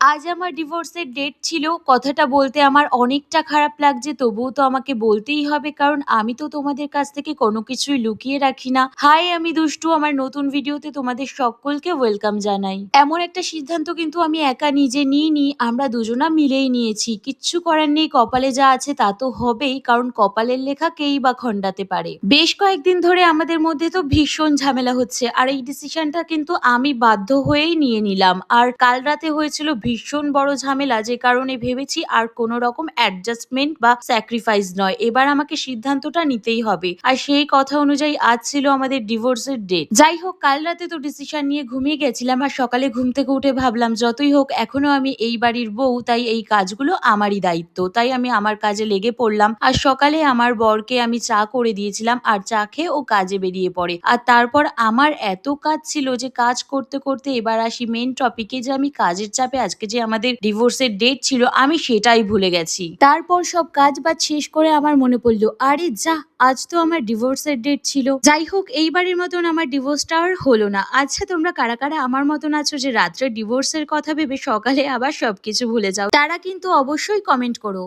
আজ আমার ডিভোর্সের ডেট ছিল। কথাটা বলতে আমার অনেকটা খারাপ লাগছে। তবুও তো আমাকে বলতেই হবে কারণ আমি তো তোমাদের কাছ থেকে কোনো কিছুই লুকিয়ে রাখি না। হাই আমি দুষ্টু, আমার নতুন ভিডিওতে তোমাদের সকলকে ওয়েলকাম জানাই। এমন একটা সিদ্ধান্ত কিন্তু আমি একা নিজে নিইনি, আমরা দুজনা মিলেই নিয়েছি। কিচ্ছু করার নেই, কপালে যা আছে তা তো হবেই, কারণ কপালের লেখা কেই বা খণ্ডাতে পারে। বেশ কয়েকদিন ধরে আমাদের মধ্যে তো ভীষণ ঝামেলা হচ্ছে, আর এই ডিসিশনটা কিন্তু আমি বাধ্য হয়েই নিয়ে নিলাম। আর কাল রাতে হয়েছিল ভীষণ বড় ঝামেলা, যে কারণে ভেবেছি আর কোনো রকম অ্যাডজাস্টমেন্ট বা স্যাক্রিফাইস নয়, এবার আমাকে সিদ্ধান্তটা নিতেই হবে। আর সেই কথা অনুযায়ী আজ ছিল আমাদের ডিভোর্সের ডেট। যাই হোক, কাল রাতে তো ডিসিশন নিয়ে ঘুমিয়ে গেছিলাম, আর সকালে ঘুম থেকে উঠে ভাবলাম যতই হোক এখনো আমি এই বাড়ির বউ, তাই এই কাজগুলো আমারই দায়িত্ব। তাই আমি আমার কাজে লেগে পড়লাম। আর সকালে আমার বরকে আমি চা করে দিয়েছিলাম, আর চা খেয়ে ও কাজে বেরিয়ে পড়ে। আর তারপর আমার এত কাজ ছিল যে কাজ করতে করতে এবার আসি মেন টপিকে, যে আমি কাজের চাপে আজকে যে আমাদের ডিভোর্সের ডেট ছিল আমি সেটাই ভুলে গেছি। তারপর সব কাজ বাজ শেষ করে আমার মনে পড়লো, আরে যা, আজ তো আমার ডিভোর্সের ডেট ছিল। যাই হোক, এইবারের মতন আমার ডিভোর্সটা আর হলো না। আচ্ছা, তোমরা কারা কারা আমার মতন আছো যে রাত্রে ডিভোর্সের কথা ভেবে সকালে আবার সবকিছু ভুলে যাও? তারা কিন্তু অবশ্যই কমেন্ট করো।